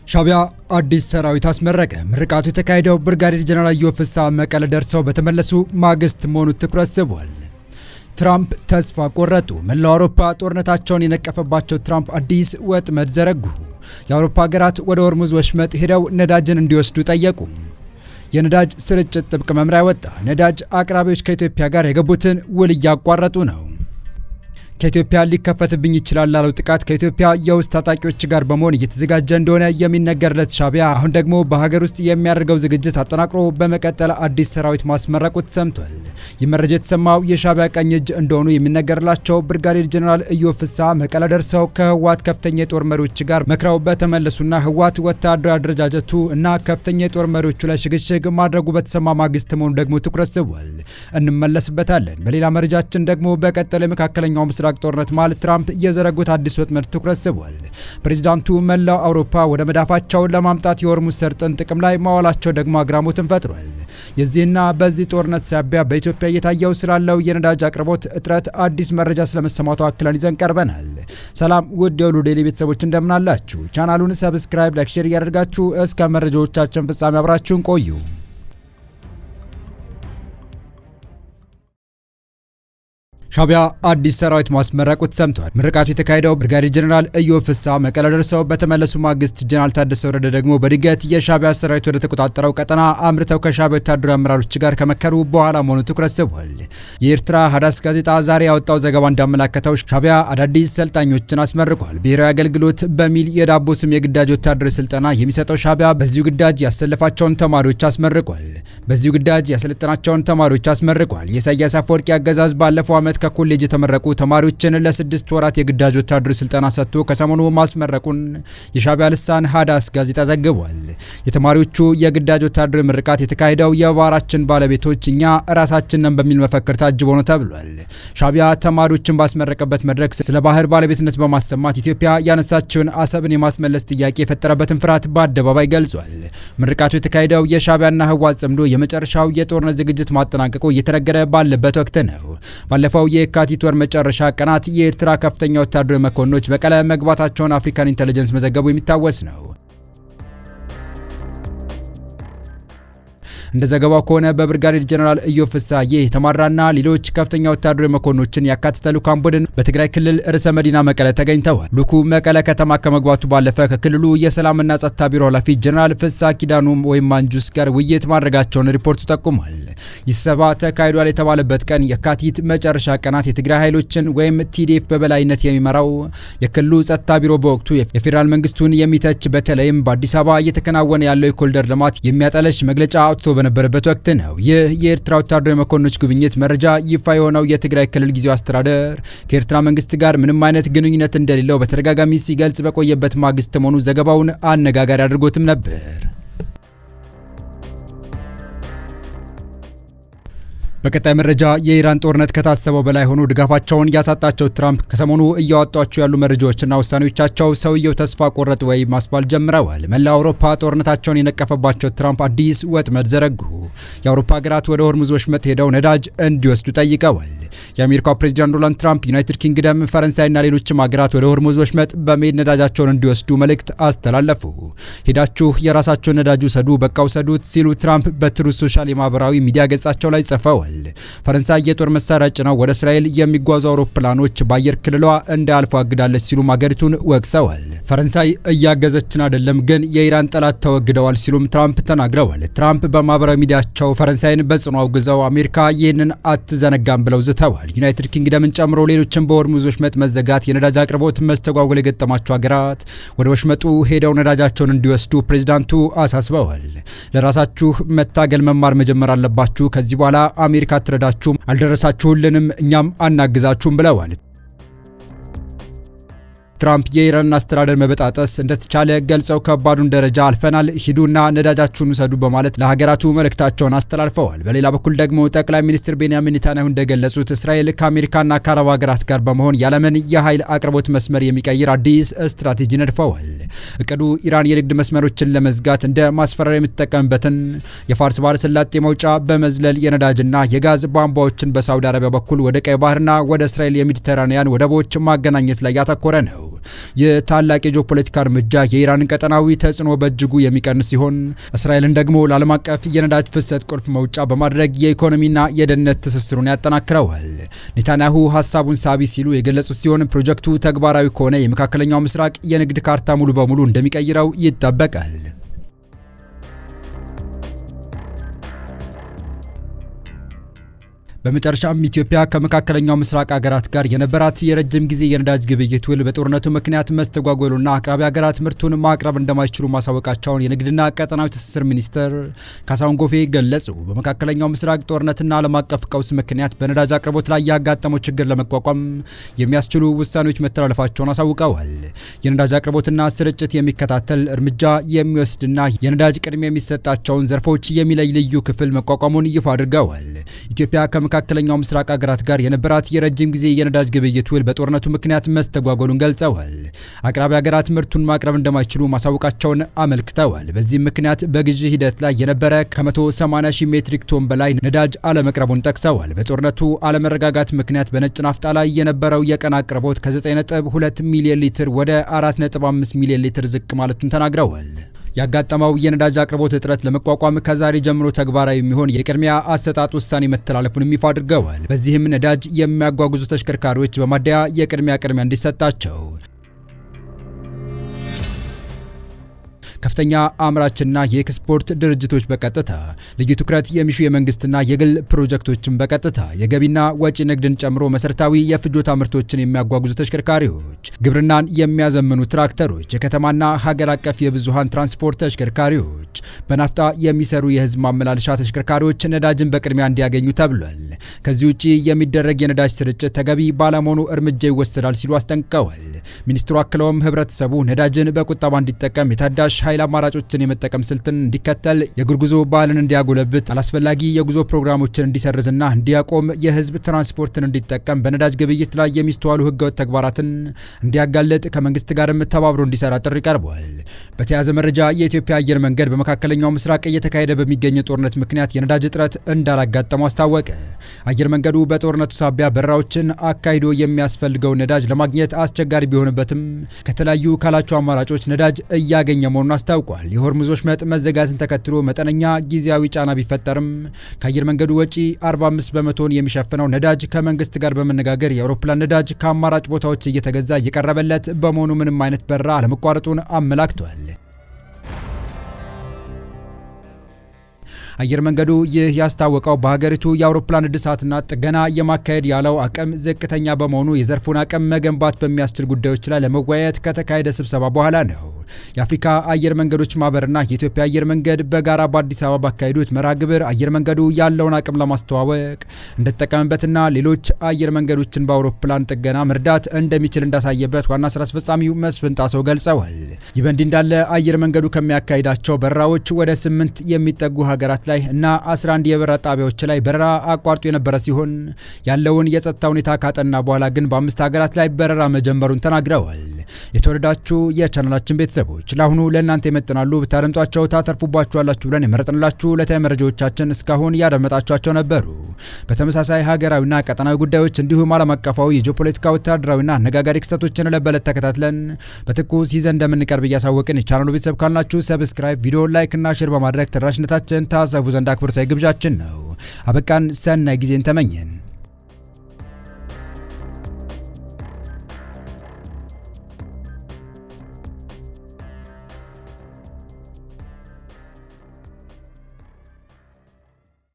ሻቢያ አዲስ ሰራዊት አስመረቀ። ምርቃቱ የተካሄደው ብርጋዴር ጀነራል ኢዮብ ፍስሐ መቀለ ደርሰው በተመለሱ ማግስት መሆኑ ትኩረት ስቧል። ትራምፕ ተስፋ ቆረጡ። መላው አውሮፓ ጦርነታቸውን የነቀፈባቸው ትራምፕ አዲስ ወጥመድ ዘረጉ። የአውሮፓ ሀገራት ወደ ሆርሙዝ ወሽመጥ ሄደው ነዳጅን እንዲወስዱ ጠየቁ። የነዳጅ ስርጭት ጥብቅ መምሪያ ወጣ። ነዳጅ አቅራቢዎች ከኢትዮጵያ ጋር የገቡትን ውል እያቋረጡ ነው። ከኢትዮጵያ ሊከፈትብኝ ይችላል ላለው ጥቃት ከኢትዮጵያ የውስጥ ታጣቂዎች ጋር በመሆን እየተዘጋጀ እንደሆነ የሚነገርለት ሻቢያ አሁን ደግሞ በሀገር ውስጥ የሚያደርገው ዝግጅት አጠናቅሮ በመቀጠል አዲስ ሰራዊት ማስመረቁ ተሰምቷል። ይህ መረጃ የተሰማው የሻቢያ ቀኝ እጅ እንደሆኑ የሚነገርላቸው ብርጋዴር ጀነራል ኢዮብ ፍስሐ መቀለ ደርሰው ከህወሓት ከፍተኛ የጦር መሪዎች ጋር መክረው በተመለሱና ህወሓት ወታደራዊ አደረጃጀቱ እና ከፍተኛ የጦር መሪዎቹ ላይ ሽግሽግ ማድረጉ በተሰማ ማግስት መሆኑ ደግሞ ትኩረት ስቧል። እንመለስበታለን። በሌላ መረጃችን ደግሞ በቀጠለ የመካከለኛው ምስራቅ ጦርነት ማለት ትራምፕ የዘረጉት አዲስ ወጥመድ ትኩረት ስቧል። ፕሬዚዳንቱ መላው አውሮፓ ወደ መዳፋቸው ለማምጣት የሆርሙዝ ሰርጥን ጥቅም ላይ ማዋላቸው ደግሞ አግራሞትን ፈጥሯል። የዚህና በዚህ ጦርነት ሳቢያ በኢትዮጵያ እየታየው ስላለው የነዳጅ አቅርቦት እጥረት አዲስ መረጃ ስለመሰማቱ አክለን ይዘን ቀርበናል። ሰላም ውድ የሁሉ ዴይሊ ቤተሰቦች እንደምናላችሁ፣ ቻናሉን ሰብስክራይብ፣ ላይክ፣ ሼር እያደርጋችሁ እስከ መረጃዎቻችን ፍጻሜ አብራችሁን ቆዩ። ሻቢያ አዲስ ሰራዊት ማስመረቁ ተሰምቷል። ምርቃቱ የተካሄደው ብርጋዴር ጀነራል ኢዮብ ፍስሐ መቀለ ደርሰው በተመለሱ ማግስት ጀነራል ታደሰ ወረደ ደግሞ በድንገት የሻቢያ ሰራዊት ወደ ተቆጣጠረው ቀጠና አምርተው ከሻቢያ ወታደራዊ አመራሮች ጋር ከመከሩ በኋላ መሆኑ ትኩረት ስቧል። የኤርትራ ሀዳስ ጋዜጣ ዛሬ ያወጣው ዘገባ እንዳመላከተው ሻቢያ አዳዲስ ሰልጣኞችን አስመርቋል። ብሔራዊ አገልግሎት በሚል የዳቦ ስም የግዳጅ ወታደራዊ ስልጠና የሚሰጠው ሻቢያ በዚሁ ግዳጅ ያሰለፋቸውን ተማሪዎች አስመርቋል። የኢሳያስ አፈወርቂ አገዛዝ ባለፈው ዓመት ከኮሌጅ የተመረቁ ተማሪዎችን ለ6 ወራት የግዳጅ ወታደራዊ ስልጠና ሰጥቶ ከሰሞኑ ማስመረቁን የሻቢያ ልሳን ሀዳስ ጋዜጣ ዘግቧል። የተማሪዎቹ የግዳጅ ወታደራዊ ምርቃት የተካሄደው የባህራችን ባለቤቶች እኛ ራሳችንን በሚል መፈክር ታጅቦ ነው ተብሏል። ሻቢያ ተማሪዎችን ባስመረቀበት መድረክ ስለ ባህር ባለቤትነት በማሰማት ኢትዮጵያ ያነሳችውን አሰብን የማስመለስ ጥያቄ የፈጠረበትን ፍርሃት በአደባባይ ገልጿል። ምርቃቱ የተካሄደው የሻቢያና ህወሓት ጽምዶ የመጨረሻው የጦርነት ዝግጅት ማጠናቀቁ እየተነገረ ባለበት ወቅት ነው። ባለፈው የካቲት ወር መጨረሻ ቀናት የኤርትራ ከፍተኛ ወታደራዊ መኮንኖች መቀለ መግባታቸውን አፍሪካን ኢንተለጀንስ መዘገቡ የሚታወስ ነው። እንደ ዘገባው ከሆነ በብርጋዴር ጀነራል ኢዮብ ፍስሐ የተመራና ሌሎች ከፍተኛ ወታደራዊ መኮንኖችን ያካተተ ልዑካን ቡድን በትግራይ ክልል ርዕሰ መዲና መቀለ ተገኝተዋል። ልዑኩ መቀለ ከተማ ከመግባቱ ባለፈ ከክልሉ የሰላምና ጸጥታ ቢሮ ኃላፊ ጀነራል ፍስሐ ኪዳኑ ወይም ማንጁስ ጋር ውይይት ማድረጋቸውን ሪፖርቱ ጠቁሟል። ይህ ስብሰባ ተካሂዷል የተባለበት ቀን የካቲት መጨረሻ ቀናት የትግራይ ኃይሎችን ወይም ቲዲኤፍ በበላይነት የሚመራው የክልሉ ጸጥታ ቢሮ በወቅቱ የፌዴራል መንግስቱን የሚተች በተለይም በአዲስ አበባ እየተከናወነ ያለው የኮሪደር ልማት የሚያጠለሽ መግለጫ አውጥቶ በነበረበት ወቅት ነው። ይህ የኤርትራ ወታደራዊ መኮንኖች ጉብኝት መረጃ ይፋ የሆነው የትግራይ ክልል ጊዜያዊ አስተዳደር ከኤርትራ መንግስት ጋር ምንም አይነት ግንኙነት እንደሌለው በተደጋጋሚ ሲገልጽ በቆየበት ማግስት መሆኑ ዘገባውን አነጋጋሪ አድርጎትም ነበር። በቀጣይ መረጃ የኢራን ጦርነት ከታሰበው በላይ ሆኖ ድጋፋቸውን ያሳጣቸው ትራምፕ ከሰሞኑ እያወጧቸው ያሉ መረጃዎችና ውሳኔዎቻቸው ሰውየው ተስፋ ቆረጥ ወይ ማስባል ጀምረዋል። መላው አውሮፓ ጦርነታቸውን የነቀፈባቸው ትራምፕ አዲስ ወጥመድ ዘረጉ። የአውሮፓ ሀገራት ወደ ሆርሙዝ ወሽመጥ ሄደው ነዳጅ እንዲወስዱ ጠይቀዋል። የአሜሪካው ፕሬዚዳንት ዶናልድ ትራምፕ ዩናይትድ ኪንግደም፣ ፈረንሳይና ሌሎችም ሀገራት ወደ ሆርሙዝ ወሽመጥ በመሄድ ነዳጃቸውን እንዲወስዱ መልእክት አስተላለፉ። ሄዳችሁ የራሳቸውን ነዳጅ ውሰዱ፣ በቃ ውሰዱት ሲሉ ትራምፕ በትሩዝ ሶሻል የማህበራዊ ሚዲያ ገጻቸው ላይ ጽፈዋል። ፈረንሳይ የጦር መሳሪያ ጭነው ወደ እስራኤል የሚጓዙ አውሮፕላኖች በአየር ክልሏ እንዳያልፉ አግዳለች ሲሉ ሀገሪቱን ወቅሰዋል። ፈረንሳይ እያገዘችን አይደለም፣ ግን የኢራን ጠላት ተወግደዋል ሲሉም ትራምፕ ተናግረዋል። ትራምፕ በማህበራዊ ሚዲያቸው ፈረንሳይን በጽኑ አውግዘው አሜሪካ ይህንን አትዘነጋም ብለው ዝተዋል። ዩናይትድ ኪንግደምን ጨምሮ ሌሎችም በሆርሙዝ ወሽመጥ መዘጋት የነዳጅ አቅርቦት መስተጓጎል የገጠማቸው ሀገራት ወደ ወሽመጡ ሄደው ነዳጃቸውን እንዲወስዱ ፕሬዚዳንቱ አሳስበዋል። ለራሳችሁ መታገል መማር መጀመር አለባችሁ። ከዚህ በኋላ አሜሪካ አትረዳችሁም፣ አልደረሳችሁልንም፣ እኛም አናግዛችሁም ብለዋል። ትራምፕ የኢራን አስተዳደር መበጣጠስ እንደተቻለ ገልጸው ከባዱን ደረጃ አልፈናል፣ ሂዱና ነዳጃችሁን ውሰዱ በማለት ለሀገራቱ መልእክታቸውን አስተላልፈዋል። በሌላ በኩል ደግሞ ጠቅላይ ሚኒስትር ቤንያሚን ኔታንያሁ እንደገለጹት እስራኤል ከአሜሪካና ከአረብ ሀገራት ጋር በመሆን የዓለምን የኃይል አቅርቦት መስመር የሚቀይር አዲስ ስትራቴጂ ነድፈዋል። እቅዱ ኢራን የንግድ መስመሮችን ለመዝጋት እንደ ማስፈራሪያ የምትጠቀምበትን የፋርስ ባህረ ሰላጤ መውጫ በመዝለል የነዳጅና የጋዝ ቧንቧዎችን በሳውዲ አረቢያ በኩል ወደ ቀይ ባህርና ወደ እስራኤል የሜዲተራኒያን ወደቦች ማገናኘት ላይ ያተኮረ ነው። የታላቅ የጂኦፖለቲካ እርምጃ የኢራንን ቀጠናዊ ተጽዕኖ በእጅጉ የሚቀንስ ሲሆን እስራኤልን ደግሞ ለዓለም አቀፍ የነዳጅ ፍሰት ቁልፍ መውጫ በማድረግ የኢኮኖሚና የደህንነት ትስስሩን ያጠናክረዋል። ኔታንያሁ ሀሳቡን ሳቢ ሲሉ የገለጹት ሲሆን ፕሮጀክቱ ተግባራዊ ከሆነ የመካከለኛው ምስራቅ የንግድ ካርታ ሙሉ በሙሉ እንደሚቀይረው ይጠበቃል። በመጨረሻም ኢትዮጵያ ከመካከለኛው ምስራቅ ሀገራት ጋር የነበራት የረጅም ጊዜ የነዳጅ ግብይት ውል በጦርነቱ ምክንያት መስተጓጎሉና አቅራቢ ሀገራት ምርቱን ማቅረብ እንደማይችሉ ማሳወቃቸውን የንግድና ቀጠናዊ ትስስር ሚኒስትር ካሳሁን ጎፌ ገለጹ። በመካከለኛው ምስራቅ ጦርነትና ዓለም አቀፍ ቀውስ ምክንያት በነዳጅ አቅርቦት ላይ ያጋጠመው ችግር ለመቋቋም የሚያስችሉ ውሳኔዎች መተላለፋቸውን አሳውቀዋል። የነዳጅ አቅርቦትና ስርጭት የሚከታተል እርምጃ የሚወስድና የነዳጅ ቅድሚያ የሚሰጣቸውን ዘርፎች የሚለይ ልዩ ክፍል መቋቋሙን ይፋ አድርገዋል። ኢትዮጵያ ከመካከለኛው ምስራቅ ሀገራት ጋር የነበራት የረጅም ጊዜ የነዳጅ ግብይት ውል በጦርነቱ ምክንያት መስተጓጎሉን ገልጸዋል። አቅራቢ ሀገራት ምርቱን ማቅረብ እንደማይችሉ ማሳወቃቸውን አመልክተዋል። በዚህም ምክንያት በግዢ ሂደት ላይ የነበረ ከ180 ሺህ ሜትሪክ ቶን በላይ ነዳጅ አለመቅረቡን ጠቅሰዋል። በጦርነቱ አለመረጋጋት ምክንያት በነጭ ናፍጣ ላይ የነበረው የቀን አቅርቦት ከ9.2 ሚሊዮን ሊትር ወደ 4.5 ሚሊዮን ሊትር ዝቅ ማለቱን ተናግረዋል። ያጋጠመው የነዳጅ አቅርቦት እጥረት ለመቋቋም ከዛሬ ጀምሮ ተግባራዊ የሚሆን የቅድሚያ አሰጣጥ ውሳኔ መተላለፉን ይፋ አድርገዋል። በዚህም ነዳጅ የሚያጓጉዙ ተሽከርካሪዎች በማደያ የቅድሚያ እንዲሰጣቸው ከፍተኛ አምራችና የኤክስፖርት ድርጅቶች በቀጥታ ልዩ ትኩረት የሚሹ የመንግስትና የግል ፕሮጀክቶችን በቀጥታ የገቢና ወጪ ንግድን ጨምሮ መሰረታዊ የፍጆታ ምርቶችን የሚያጓጉዙ ተሽከርካሪዎች፣ ግብርናን የሚያዘምኑ ትራክተሮች፣ የከተማና ሀገር አቀፍ የብዙሃን ትራንስፖርት ተሽከርካሪዎች፣ በናፍጣ የሚሰሩ የህዝብ ማመላለሻ ተሽከርካሪዎች ነዳጅን በቅድሚያ እንዲያገኙ ተብሏል። ከዚህ ውጪ የሚደረግ የነዳጅ ስርጭት ተገቢ ባለመሆኑ እርምጃ ይወሰዳል ሲሉ አስጠንቅቀዋል። ሚኒስትሩ አክለውም ህብረተሰቡ ነዳጅን በቁጠባ እንዲጠቀም የታዳሽ ኃይል አማራጮችን የመጠቀም ስልትን እንዲከተል የእግር ጉዞ ባህልን እንዲያጎለብት አላስፈላጊ የጉዞ ፕሮግራሞችን እንዲሰርዝና እንዲያቆም የህዝብ ትራንስፖርትን እንዲጠቀም በነዳጅ ግብይት ላይ የሚስተዋሉ ህገወጥ ተግባራትን እንዲያጋልጥ ከመንግስት ጋርም ተባብሮ እንዲሰራ ጥሪ ቀርቧል። በተያያዘ መረጃ የኢትዮጵያ አየር መንገድ በመካከለኛው ምስራቅ እየተካሄደ በሚገኝ ጦርነት ምክንያት የነዳጅ እጥረት እንዳላጋጠመው አስታወቀ። አየር መንገዱ በጦርነቱ ሳቢያ በረራዎችን አካሂዶ የሚያስፈልገው ነዳጅ ለማግኘት አስቸጋሪ ቢሆንበትም ከተለያዩ ካላቸው አማራጮች ነዳጅ እያገኘ መሆኑን አስታውቋል። የሆርሙዝ ወሽመጥ መዘጋትን ተከትሎ መጠነኛ ጊዜያዊ ጫና ቢፈጠርም ከአየር መንገዱ ወጪ 45 በመቶን የሚሸፍነው ነዳጅ ከመንግስት ጋር በመነጋገር የአውሮፕላን ነዳጅ ከአማራጭ ቦታዎች እየተገዛ እየቀረበለት በመሆኑ ምንም አይነት በረራ አለመቋረጡን አመላክቷል። አየር መንገዱ ይህ ያስታወቀው በሀገሪቱ የአውሮፕላን እድሳትና ጥገና የማካሄድ ያለው አቅም ዝቅተኛ በመሆኑ የዘርፉን አቅም መገንባት በሚያስችል ጉዳዮች ላይ ለመወያየት ከተካሄደ ስብሰባ በኋላ ነው። የአፍሪካ አየር መንገዶች ማህበርና የኢትዮጵያ አየር መንገድ በጋራ በአዲስ አበባ ባካሄዱት መርሃ ግብር አየር መንገዱ ያለውን አቅም ለማስተዋወቅ እንደተጠቀመበትና ሌሎች አየር መንገዶችን በአውሮፕላን ጥገና መርዳት እንደሚችል እንዳሳየበት ዋና ስራ አስፈጻሚው መስፍን ጣሰው ገልጸዋል። ይህ በእንዲህ እንዳለ አየር መንገዱ ከሚያካሂዳቸው በረራዎች ወደ 8 የሚጠጉ ሀገራት ላይ እና 11 የበረራ ጣቢያዎች ላይ በረራ አቋርጦ የነበረ ሲሆን ያለውን የጸጥታ ሁኔታ ካጠና በኋላ ግን በ5 ሀገራት ላይ በረራ መጀመሩን ተናግረዋል። የተወደዳችሁ የቻናላችን ቤተሰቦች ለአሁኑ ለእናንተ ይመጥናሉ ብታደምጧቸው ታተርፉባችኋላችሁ ብለን የመረጥንላችሁ ዕለታዊ መረጃዎቻችን እስካሁን ያደመጣችኋቸው ነበሩ። በተመሳሳይ ሀገራዊና ቀጠናዊ ጉዳዮች እንዲሁም ዓለም አቀፋዊ የጂኦፖለቲካ ወታደራዊና አነጋጋሪ ክስተቶችን ለበለት ተከታትለን በትኩስ ይዘን እንደምንቀርብ እያሳወቅን የቻናሉ ቤተሰብ ካልናችሁ ሰብስክራይብ፣ ቪዲዮ ላይክ እና ሼር በማድረግ ተደራሽነታችን ታሰፉ ዘንድ አክብሮታዊ ግብዣችን ነው። አበቃን። ሰናይ ጊዜን ተመኘን።